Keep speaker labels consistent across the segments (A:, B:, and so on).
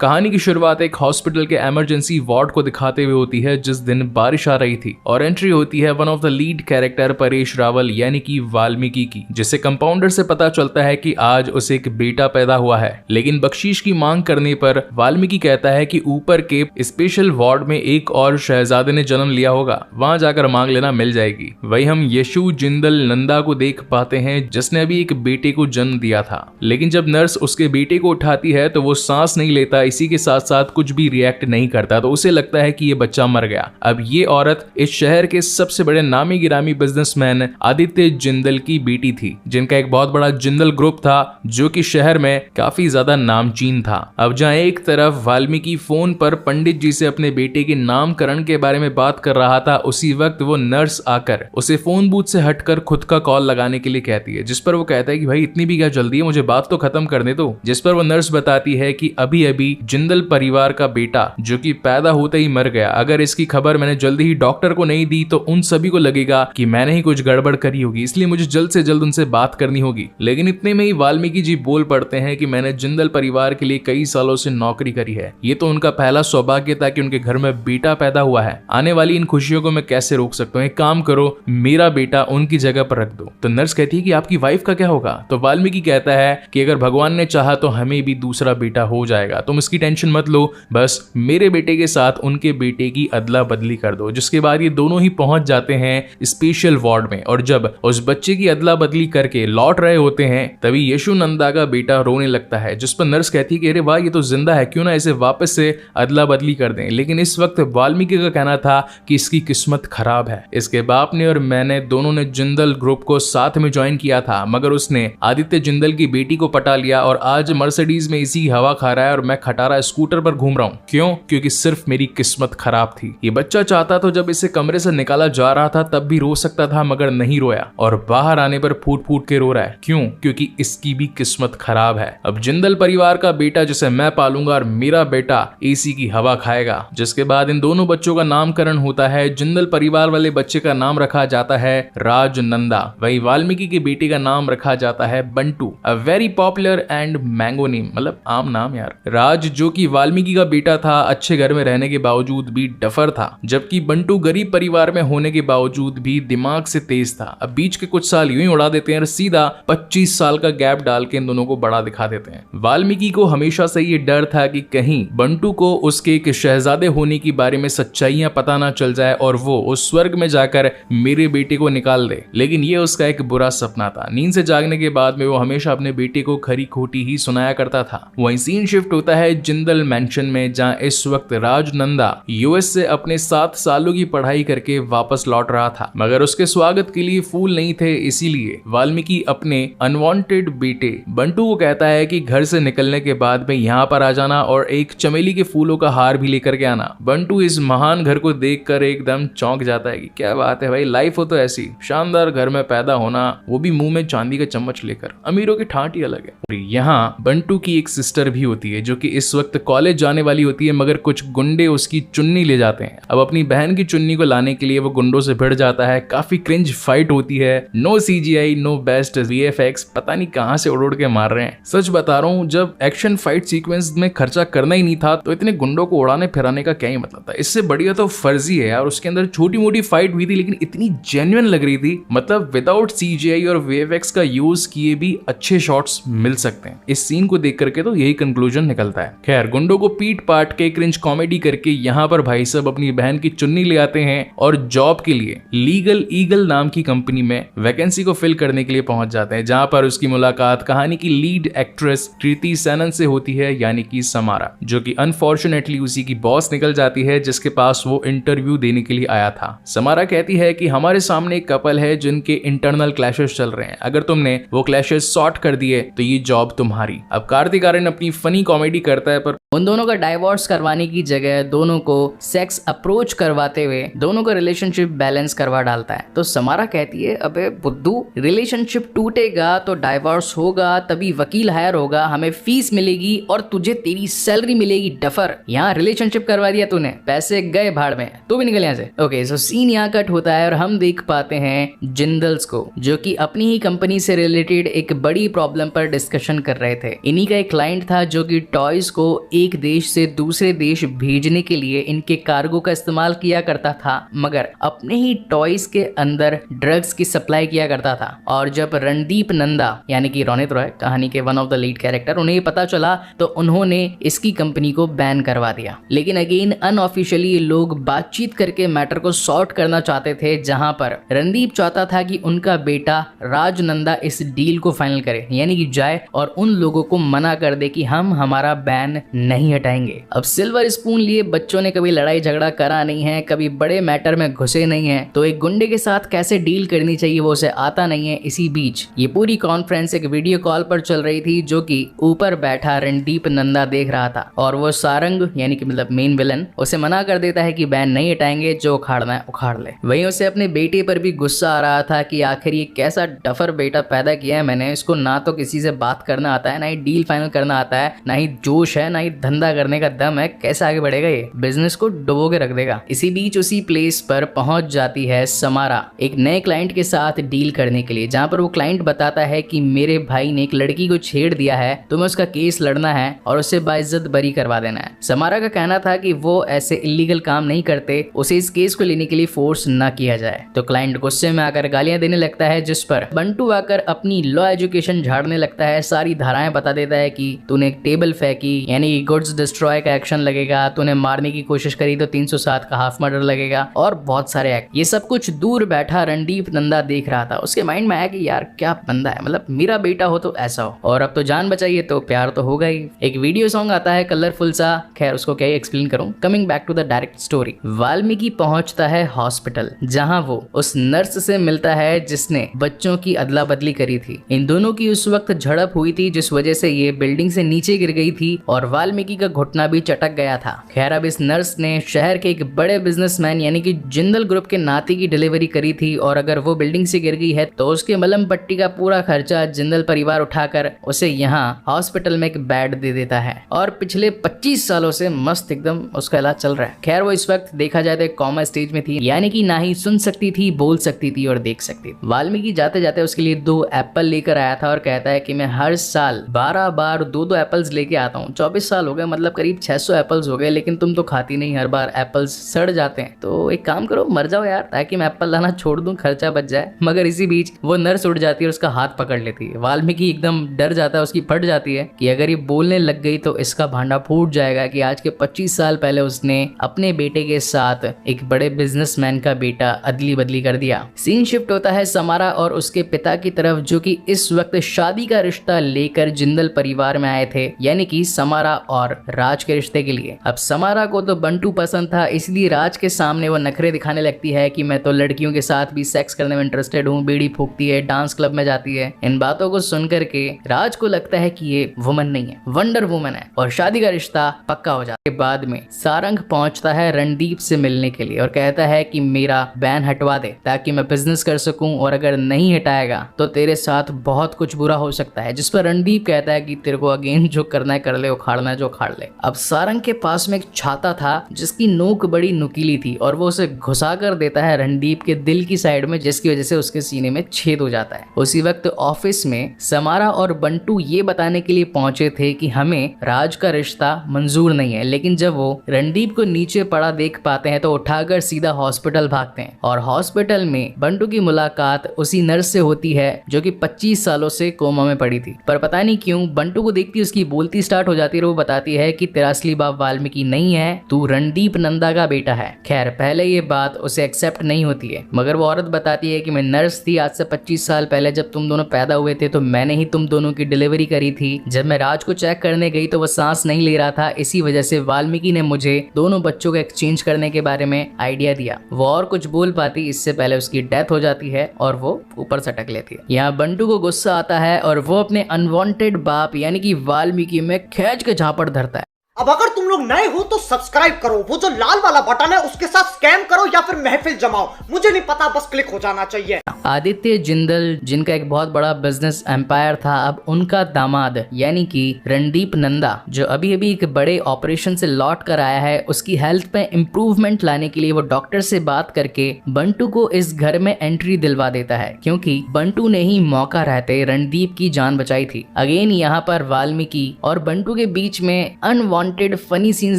A: कहानी की शुरुआत एक हॉस्पिटल के इमरजेंसी वार्ड को दिखाते हुए होती है जिस दिन बारिश आ रही थी और एंट्री होती है one of the lead character Paresh Rawal यानी कि वाल्मीकि की, जिससे कंपाउंडर से पता चलता है कि आज उसे एक बेटा पैदा हुआ है। लेकिन बख्शीश की मांग करने पर वाल्मीकि कहता है कि ऊपर के स्पेशल वार्ड में एक और शहजादे ने जन्म लिया होगा, वहां जाकर मांग लेना मिल जाएगी। वही हम यशु जिंदल नंदा को देख पाते हैं जिसने अभी एक बेटे को जन्म दिया था, लेकिन जब नर्स उसके बेटे को उठाती है तो वो सांस नहीं लेता, इसी के साथ साथ कुछ भी रिएक्ट नहीं करता, तो उसे लगता है कि ये बच्चा मर गया। अब ये औरत इस शहर के सबसे बड़े नामी गिरामी बिजनेसमैन आदित्य जिंदल की बेटी थी, जिनका एक बहुत बड़ा जिंदल ग्रुप था जो कि शहर में काफी ज्यादा नामचीन था। अब जहां एक तरफ वाल्मीकि फोन पर पंडित जी से अपने बेटे के नामकरण के बारे में बात कर रहा था, उसी वक्त वो नर्स आकर उसे फोन बूथ से हटकर खुद का कॉल लगाने के लिए कहती है, जिस पर वो कहता है कि भाई इतनी भी क्या जल्दी है, मुझे बात तो खत्म करने दो। जिस पर वो नर्स बताती है कि अभी अभी जिंदल परिवार का बेटा जो कि पैदा होते ही मर गया, अगर इसकी खबर मैंने जल्दी ही डॉक्टर को नहीं दी तो उन सभी को लगेगा कि मैंने ही कुछ गड़बड़ करी होगी, इसलिए मुझे जल्द से जल्द उनसे बात करनी होगी। लेकिन इतने में ही वाल्मीकि जी बोल पड़ते हैं कि मैंने जिंदल परिवार के लिए कई सालों से नौकरी करी है, ये तो उनका पहला सौभाग्य था कि उनके घर में बेटा पैदा हुआ है, आने वाली इन खुशियों को मैं कैसे रोक सकता हूँ, एक काम करो मेरा बेटा उनकी जगह पर रख दो। तो नर्स कहती है कि आपकी वाइफ का क्या होगा? तो वाल्मीकि कहता है कि अगर भगवान ने चाहा तो हमें भी दूसरा बेटा हो जाएगा, तुम इसकी टेंशन मत लो, बस मेरे बेटे के साथ उनके बेटे की अदला बदली कर दो। जिसके बाद ये दोनों ही पहुंच जाते हैं स्पेशल वार्ड में और जब उस बच्चे की अदला बदली करके लौट रहे होते हैं तभी यशु नंदा का बेटा रोने लगता है, जिस पर नर्स कहती है कि अरे वाह ये तो जिंदा है, क्यों ना इसे वापस से अदला बदली कर दें। लेकिन इस वक्त वाल्मीकि का कहना था कि इसकी किस्मत खराब है, इसके बाप ने और मैंने दोनों ने जिंदल ग्रुप को साथ में ज्वाइन किया था, मगर उसने आदित्य जिंदल की बेटी को पटा लिया और आज मर्सिडीज में इसी हवा खा रहा है और मैं खटारा स्कूटर पर घूम रहा हूँ। क्यों? क्योंकि सिर्फ मेरी किस्मत खराब थी। ये बच्चा चाहता तो जब इसे कमरे से निकाला जा रहा था तब भी रो सकता था, मगर नहीं रोया और बाहर आने पर फूट फूट के रो रहा है। क्यों? क्योंकि इसकी भी किस्मत खराब है। अब जिंदल परिवार का बेटा जिसे मैं पालूंगा और मेरा बेटा एसी की हवा खाएगा। जिसके बाद इन दोनों बच्चों का नामकरण होता है। जिंदल परिवार वाले बच्चे का नाम रखा जाता है राजनंदा, वही वाल्मीकि के बेटे का नाम रखा जाता है Bantu, a very popular and mango name, मतलब आम नाम यार। राज जो कि वाल्मीकि का बेटा था, अच्छे घर में रहने के बावजूद भी डफर था, जबकि बंटू गरीब परिवार में होने के बावजूद भी दिमाग से तेज था। अब बीच के कुछ साल यूं ही उड़ा देते हैं और सीधा 25 साल का गैप डाल के इन दोनों को बड़ा दिखा देते हैं। वाल्मीकि को हमेशा से ये डर था कि कहीं बंटू को उसके एक शहजादे होने की बारे में सच्चाइयां पता ना चल जाए और वो उस स्वर्ग में जाकर मेरे बेटे को निकाल दे। लेकिन ये उसका एक बुरा सपना था। नींद से जागने के बाद में वो हमेशा अपने बेटे को खरी खोटी ही सुनाया करता था। वहीं सीन शिफ्ट होता है जिंदल मैंशन में, जहां इस वक्त राजनंदा यूएस से अपने 7 सालों की पढ़ाई करके वापस लौट रहा था, मगर उसके स्वागत के लिए फूल नहीं थे। इसीलिए वाल्मीकि अपने अनवांटेड बेटे बंटू को कहता है कि घर से निकलने के बाद में यहाँ पर आ जाना और एक चमेली के फूलों का हार भी लेकर के आना। बंटू इस महान घर को देखकर एकदम चौंक जाता है कि क्या बात है भाई, लाइफ हो तो ऐसी, शानदार घर में पैदा होना, वो भी मुंह में चांदी का चम्मच लेकर, अमीरों की ठाट ही अलग है। और यहाँ बंटू की एक सिस्टर भी होती है जो कि इस वक्त कॉलेज जाने वाली होती है, मगर कुछ गुंडे उसकी चुन्नी ले जाते हैं। अब अपनी बहन की चुन्नी को लाने के लिए वो गुंडों से भिड़ जाता है। काफी क्रिंज फाइट होती है, no CGI, no best VFX, पता नहीं कहां से उड़ के मार रहे हैं। सच बता रहा हूँ, जब एक्शन फाइट सीक्वेंस में खर्चा करना ही नहीं था तो इतने गुंडों को उड़ाने फिराने का क्या ही मतलब था। इससे बढ़िया तो फर्जी है यार, उसके अंदर छोटी मोटी फाइट हुई थी लेकिन इतनी जेन्युइन लग रही थी, मतलब विदाउट सीजीआई और वीएफएक्स का यूज किए भी अच्छे शॉट्स मिल सकते हैं। इस सीन को देख करके तो यही कंक्लूजन निकलता है। खैर, गुंडों को पीट पाट के क्रिंज कॉमेडी करके यहाँ पर भाई साहब अपनी बहन की चुन्नी ले आते हैं और जॉब के लिए लीगल ईगल नाम की कंपनी में वैकेंसी को फिल करने के लिए पहुंच जाते हैं, जहां पर उसकी मुलाकात कहानी की लीड एक्ट्रेस कृति सैनन से होती है, यानी कि समारा, जो कि अनफॉर्चुनेटली उसी की बॉस निकल जाती है जिसके पास वो इंटरव्यू देने के लिए आया था। समारा कहती है कि हमारे सामने एक कपल है जिनके इंटरनल क्लैशेस चल रहे हैं, अगर तुमने वो क्लैशेस सॉर्ट कर दिए तो ये जॉब तुम्हारी। अब कार्तिक आर्यन अपनी फनी कॉमेडी करता है, पर
B: उन दोनों का डाइवोर्स करवाने की जगह दोनों को सेक्स अप्रोच करवाते हुए दोनों का रिलेशनशिप बैलेंस करवा डालता है। तो समारा कहती है, अबे बुद्धू, रिलेशनशिप टूटेगा तो डाइवोर्स होगा, तभी वकील हायर होगा, हमें फीस मिलेगी और तुझे तेरी सैलरी मिलेगी। डफर, यहाँ रिलेशनशिप करवा दिया तूने, पैसे गए भाड़ में, तू भी निकल यहाँ से। ओके, सो सीन यहाँ कट होता है और हम देख पाते हैं जिंदल्स को, जो कि अपनी ही कंपनी से रिलेटेड एक बड़ी प्रॉब्लम पर डिस्कशन कर रहे थे। इन्हीं का एक क्लाइंट था जो कि टॉयज को एक देश से दूसरे देश भेजने के लिए इनके कार्गो का इस्तेमाल किया करता था, मगर अपने ही टॉयज के अंदर ड्रग्स की सप्लाई किया करता था। और जब रणदीप नंदा यानी कि रोनित रॉय, कहानी के one of the lead character, उन्हें ये पता चला तो उन्होंने इसकी कंपनी को बैन करवा दिया। लेकिन अगेन अनऑफिशियली लोग बातचीत करके मैटर को सॉर्ट करना चाहते थे, जहां पर रणदीप चाहता था कि उनका बेटा राज नंदा इस डील को फाइनल करे, यानी कि जाए और उन लोगों को मना कर दे कि हम हमारा बैन नहीं हटाएंगे। अब सिल्वर स्पून लिए बच्चों ने कभी लड़ाई झगड़ा करा नहीं है, कभी बड़े मैटर में घुसे नहीं है, तो एक गुंडे के साथ कैसे डील करनी चाहिए वो उसे आता नहीं है। इसी बीच ये पूरी कॉन्फ्रेंस एक वीडियो कॉल पर चल रही थी, जो कि ऊपर बैठा रणदीप नंदा देख रहा था, और वो सारंग यानी कि मतलब मेन विलन उसे मना कर देता है कि बैन नहीं हटाएंगे, जो उखाड़ना है उखाड़ ले। वहीं उसे अपने बेटे पर भी गुस्सा आ रहा था कि आखिर ये कैसा डफर बेटा पैदा किया है मैंने, इसको ना तो किसी से बात करना आता है, ना ही डील फाइनल करना आता है, ना ही जोश है, ना ही धंधा करने का दम है, कैसे आगे बढ़ेगा ये, बिजनेस को डुबो के रख देगा। इसी बीच उसी प्लेस पर पहुंच जाती है समारा एक नए क्लाइंट के साथ डील करने के लिए, जहां पर वो क्लाइंट बताता है कि मेरे भाई ने एक लड़की को छेड़ दिया है, तुम्हें उसका केस लड़ना है और उसे बाइज्जत बरी करवा देना है। समारा का कहना था कि वो ऐसे इलीगल काम नहीं करते, उसे इस केस को लेने के लिए फोर्स ना किया जाए। तो क्लाइंट गुस्से में आकर गालियां देने लगता है, जिस पर बंटू आकर अपनी लॉ एजुकेशन झाड़ने लगता है, सारी धाराएं बता देता है कि तूने एक टेबल फेंकी यानी गुड्स डिस्ट्रॉय का एक्शन लगेगा, तूने मारने की कोशिश करी तो 307 का हाफ मर्डर लगेगा, और बहुत सारे एक्ट। ये सब कुछ दूर बैठा रणदीप नंदा देख रहा था। उसके माइंड में आया कि यार क्या बंदा है, मतलब मेरा बेटा हो तो ऐसा हो, और अब तो जान बचाइए तो प्यार तो होगा ही। एक वीडियो सॉन्ग आता है कलरफुल सा, खैर उसको क्या एक्सप्लेन करूं। Coming back to the direct story, Valmiki पहुंचता है हॉस्पिटल, जहां वो उस नर्स से मिलता है जिसने बच्चों की अदला बदली करी थी। इन दोनों की उस वक्त झड़प हुई थी, जिस वजह से ये बिल्डिंग से नीचे गिर गई थी और वाल्मीकि का घुटना भी चटक गया था। खैर अब इस नर्स ने शहर के एक बड़े बिजनेसमैन यानी कि जिंदल ग्रुप के नाती की डिलीवरी करी थी, और अगर वो बिल्डिंग से गिर गई है तो उसके मलहम पट्टी का पूरा खर्चा जिंदल परिवार उठाकर उसे यहाँ हॉस्पिटल में एक बेड दे देता है, और पिछले 25 सालों से मस्त एकदम उसका इलाज चल रहा है। खैर वो इस वक्त देखा जाए तो एक कॉमा स्टेज में थी, यानी कि ना ही सुन सकती थी, बोल सकती थी और देख सकती थी। वाल्मीकि जाते जाते उसके लिए 2 एप्पल लेकर आया था और कहता है कि मैं हर साल 12 बार 2-2 एप्पल्स लेके आता हूँ, 24 साल हो गए, मतलब करीब 600 एप्पल्स हो गए, लेकिन तुम तो खाती नहीं, हर बार एप्पल्स सड़ जाते हैं, तो एक काम करो मर जाओ यार, ताकि मैं एप्पल लाना छोड़ दूं, खर्चा बच जाए। मगर इसी बीच वो नर्स उड़ जाती है और उसका हाथ पकड़ लेती है। वाल्मीकि एकदम डर जाता है, उसकी फट जाती है कि अगर ये बोलने लग गई तो इसका भांडा फूट जाएगा कि आज के 25 साल पहले उसने अपने बेटे के साथ एक बड़े बिजनेसमैन का बेटा अदली बदली कर दिया। सीन शिफ्ट होता है समारा और उसके पिता की तरफ, जो कि इस वक्त शादी का रिश्ता लेकर जिंदल परिवार में आए थे, यानी कि समारा और राज के रिश्ते के लिए। अब समारा को तो बंटू पसंद था, इसलिए राज के सामने वो नखरे दिखाने लगती है कि मैं तो लड़कियों के साथ भी सेक्स करने में इंटरेस्टेड हूँ, बीड़ी फूकती है, डांस क्लब में जाती है। इन बातों को सुनकर के राज को लगता है कि ये वुमन नहीं है, वंडर वुमन है, और शादी का रिश्ता पक्का हो जाता है। बाद में सारंग पहुंचता है रणदीप से मिलने के लिए और कहता है कि मेरा बैन हटवा दे ताकि मैं बिजनेस कर सकूं, और अगर नहीं हटाएगा तो तेरे साथ बहुत कुछ बुरा हो सकता है। जिस पर रणदीप कहता है कि तेरे को अगेन जो करना है कर ले, उखाड़ना है जो उखाड़ ले। अब सारंग के पास में एक छाता था जिसकी नोक बड़ी नुकीली थी, और वो उसे घुसा कर देता है रणदीप के दिल की साइड में, जिसकी वजह से उसके सीने में छेद हो जाता है। उसी वक्त ऑफिस में समारा और बंटू ये बताने के लिए पहुंचे थे कि हमें राज का रिश्ता मंजूर नहीं है, लेकिन जब वो रणदीप को नीचे पड़ा देख पाते हैं तो उठाकर सीधा हॉस्पिटल भागते हैं, और हॉस्पिटल में बंटू की मुलाकात उसी नर्स से होती है जो कि 25 सालों से कोमा में पड़ी थी। पर पता नहीं क्यों बंटू को देखती उसकी बोलती स्टार्ट हो जाती है, और वो बताती है कि तेरा असली बाप वाल्मीकि नहीं है, तू रणदीप नंदा का बेटा है। खैर पहले ये बात उसे एक्सेप्ट नहीं होती है, मगर वो औरत बताती है कि मैं नर्स थी, आज से 25 साल पहले जब तुम दोनों पैदा हुए थे तो मैंने ही तुम दोनों की डिलीवरी करी थी। जब मैं राज को चेक करने गई तो वो सांस नहीं ले रहा था, इसी वजह से वाल्मीकि ने मुझे दोनों बच्चों को एक्सचेंज करने के बारे में आइडिया दिया। वो और कुछ बोल पाती, इससे पहले उसकी डेथ हो जाती है और वो ऊपर सटक लेती है। यहाँ बंटू को गुस्सा आता है और वो अपने अनवांटेड बाप यानी कि वाल्मीकि में खींच के झापड़ धरता है।
C: अब अगर तुम लोग नए हो तो सब्सक्राइब करो, वो जो लाल वाला बटन है उसके साथ स्कैम करो या फिर महफिल जमाओ, मुझे नहीं पता, बस क्लिक हो जाना चाहिए।
B: आदित्य जिंदल जिनका एक बहुत बड़ा बिजनेस एम्पायर था, अब उनका दामाद यानी कि रणदीप नंदा जो अभी अभी एक बड़े ऑपरेशन से लौट कर आया है, उसकी हेल्थ पे इम्प्रूवमेंट लाने के लिए वो डॉक्टर से बात करके बंटू को इस घर में एंट्री दिलवा देता है, क्योंकि बंटू ने ही मौका रहते रणदीप की जान बचाई थी। अगेन यहाँ पर वाल्मीकि और बंटू के बीच में वांटेड फनी सीन्स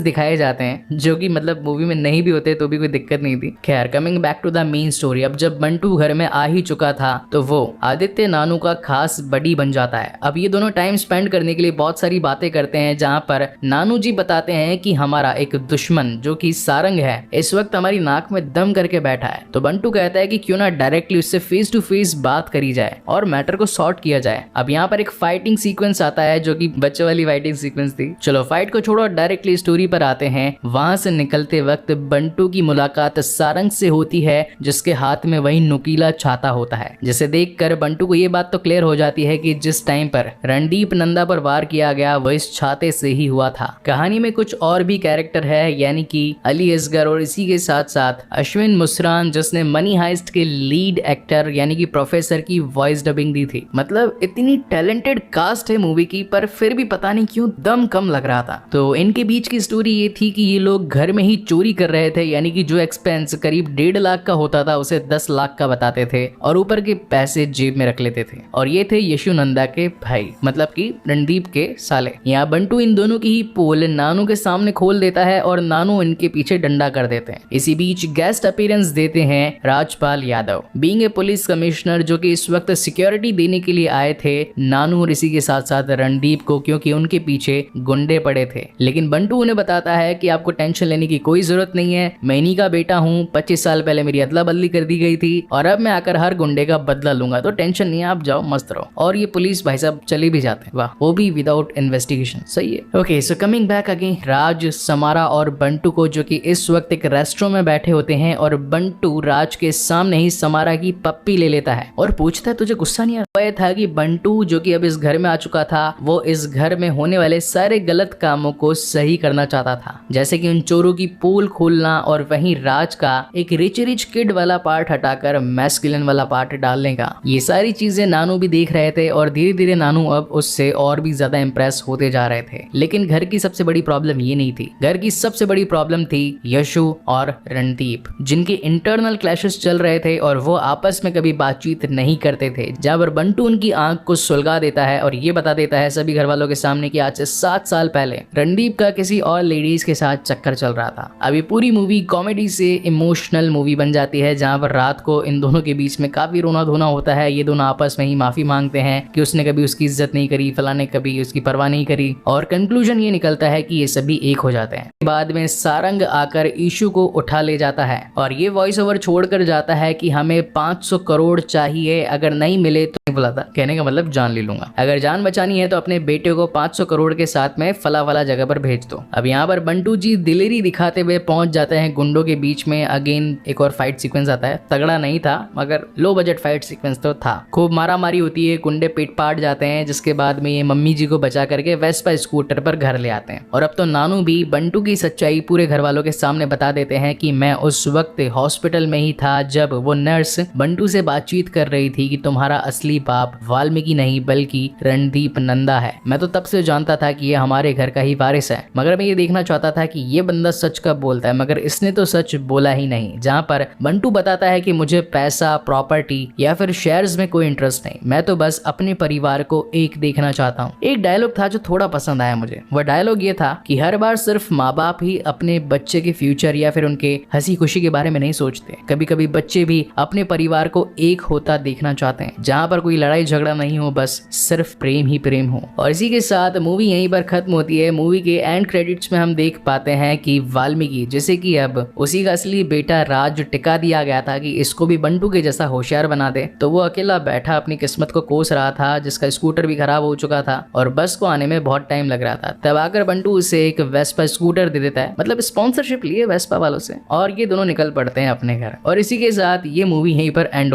B: दिखाए जाते हैं जो कि मतलब मूवी में नहीं भी होते तो भी कोई दिक्कत नहीं थी। खैर, coming back to the main story, अब जब बंटू घर में आ ही चुका था तो वो आदित्य नानू का खास बडी बन जाता है। अब ये दोनों टाइम स्पेंड करने के लिए बहुत सारी बातें करते हैं, जहाँ पर नानू जी बताते हैं कि हमारा एक दुश्मन जो कि सारंग है इस वक्त हमारी नाक में दम करके बैठा है। तो बंटू कहता है कि क्यों ना डायरेक्टली उससे फेस टू फेस बात करी जाए और मैटर को सॉर्ट किया जाए। अब यहाँ पर एक फाइटिंग सीक्वेंस आता है जो कि बच्चों वाली फाइटिंग सीक्वेंस थी। चलो फाइट को छोड़ो, डायरेक्टली स्टोरी पर आते हैं। वहां से निकलते वक्त बंटू की मुलाकात सारंग से होती है जिसके हाथ में वही नुकीला छाता होता है, जिसे देखकर बंटू को ये बात तो क्लियर हो जाती है कि जिस टाइम पर रणदीप नंदा पर वार किया गया वो इस छाते से ही हुआ था। कहानी में कुछ और भी कैरेक्टर है, यानी कि अली असगर और इसी के साथ साथ अश्विन मुस्रान जिसने मनी हाइस्ट के लीड एक्टर यानी कि प्रोफेसर की वॉइस डबिंग दी थी। मतलब इतनी टैलेंटेड कास्ट है मूवी की, पर फिर भी पता नहीं क्यों दम कम लग रहा था। तो इनके बीच की स्टोरी ये थी कि ये लोग घर में ही चोरी कर रहे थे, यानी कि जो एक्सपेंस करीब 1.5 लाख का होता था उसे 10 लाख का बताते थे और ऊपर के पैसे जेब में रख लेते थे। और ये थे यशु नंदा के भाई, मतलब कि रणदीप के साले। यहाँ बंटू इन दोनों की ही पोल नानू के सामने खोल देता है और नानू इनके पीछे डंडा कर देते हैं। इसी बीच गेस्ट अपीयरेंस देते हैं Rajpal Yadav, being a police commissioner, जो कि इस वक्त सिक्योरिटी देने के लिए आए थे नानू और इसी के साथ साथ रणदीप को, क्योंकि उनके पीछे गुंडे पड़े थे। लेकिन बंटू उन्हें बताता है कि आपको टेंशन लेने की कोई जरूरत नहीं है, मैं इन्हीं का बेटा हूँ, 25 साल पहले मेरी अदला बदली कर दी गई थी और अब मैं आकर हर गुंडे का बदला लूंगा, तो टेंशन नहीं है, आप जाओ मस्त रहो। और ये पुलिस भाई साहब चले भी जाते हैं, वाह, वो भी विदाउट इन्वेस्टिगेशन, सही है। Okay, so coming back again, Raj, Samara और बंटू को जो कि इस वक्त एक रेस्टोरेंट में बैठे होते हैं और बंटू राज के सामने ही समारा की पप्पी ले लेता है और पूछता है तुझे गुस्सा नहीं आ रहा? यह था कि बंटू जो कि अब इस घर में आ चुका था वो इस घर में होने वाले सारे गलत कामों को सही करना चाहता था, जैसे कि उन चोरों की पोल खोलना और वहीं राज का एक रिच किड वाला पार्ट हटाकर मैस्कुलिन वाला पार्ट डालने का। ये सारी चीजें नानू भी देख रहे थे और धीरे धीरे नानू अब उससे और भी ज्यादा इंप्रेस होते जा रहे थे। लेकिन घर की सबसे बड़ी प्रॉब्लम ये नहीं थी, घर की सबसे बड़ी प्रॉब्लम थी यशु और रणदीप, जिनके इंटरनल क्लैशेस चल रहे थे और वो आपस में कभी बातचीत नहीं करते थे। जहां पर बंटू उनकी आंख को सुलगा देता है और ये बता देता है सभी घर वालों के सामने कि आज से 7 साल पहले रणदीप का किसी और लेडीज के साथ चक्कर चल रहा था। अभी पूरी मूवी कॉमेडी से इमोशनल मूवी बन जाती है, जहां पर रात को इन दोनों के बीच में काफी रोना धोना होता है। ये दोनों आपस में ही माफी मांगते हैं कि उसने कभी उसकी इज्जत नहीं करी, फलाने कभी उसकी परवाह नहीं करी, और कंक्लूजन ये निकलता है कि ये सभी एक हो जाते हैं। बाद में सारंग आकर ईशु को उठा ले जाता है और ये वॉइस ओवर छोड़कर जाता है कि हमें 500 करोड़ चाहिए, अगर नहीं मिले तो बोला था, कहने का मतलब जान ले लूंगा, अगर जान बचानी है तो अपने बेटे को 500 करोड़ के साथ में फला वाला जगह पर भेज दो। अब यहाँ पर बंटू जी दिलेरी दिखाते हुए पहुंच जाते हैं गुंडों के बीच में। अगेन एक और फाइट सीक्वेंस आता है, तगड़ा नहीं था मगर लो बजट फाइट सीक्वेंस तो था। खूब मारा मारी होती है, गुंडे पीट पाट जाते हैं, जिसके बाद में ये मम्मी जी को बचा करके वेस्पा स्कूटर पर घर ले आते हैं। और अब तो नानू भी बंटू की सच्चाई पूरे घर वालों के सामने बता देते हैं कि मैं उस वक्त हॉस्पिटल में ही था जब वो नर्स बंटू से बातचीत कर रही थी कि तुम्हारा असली बाप वाल्मीकि नहीं बल्कि रणदीप नंदा है। मैं तो तब से जानता था कि ये हमारे घर का ही वारिस है, मगर मैं ये देखना चाहता था कि ये बंदा सच कब बोलता है, मगर इसने तो सच बोला ही नहीं। जहाँ पर बंटू बताता है कि मुझे पैसा, प्रॉपर्टी या फिर शेयर्स में कोई इंटरेस्ट नहीं, मैं तो बस अपने परिवार को एक देखना चाहता हूँ। एक डायलॉग था जो थोड़ा पसंद आया मुझे, वह डायलॉग ये था कि हर बार सिर्फ माँ बाप ही अपने बच्चे के फ्यूचर या फिर उनके हंसी खुशी के बारे में नहीं सोचते, कभी कभी बच्चे भी अपने परिवार को एक होता देखना चाहते हैं, जहाँ पर कोई लड़ाई झगड़ा नहीं हो, बस सिर्फ प्रेम ही प्रेम हो। और इसी के साथ मूवी यहीं पर खत्म होती है। मूवी के एंड क्रेडिट्स में हम देख पाते हैं कि वाल्मीकि, जैसे कि अब उसी का असली बेटा राज टिका दिया गया था कि इसको भी बंटू के जैसा होशियार बना दे, तो वो अकेला बैठा अपनी किस्मत को कोस रहा था, जिसका स्कूटर भी खराब हो चुका था और बस को आने में बहुत टाइम लग रहा था। तब आकर बंटू उसे एक वेस्पा स्कूटर दे देता है, मतलब स्पॉन्सरशिप लिए वेस्पा वालों से, और ये दोनों निकल पड़ते हैं अपने घर। और इसी के साथ ये मूवी यहीं पर एंड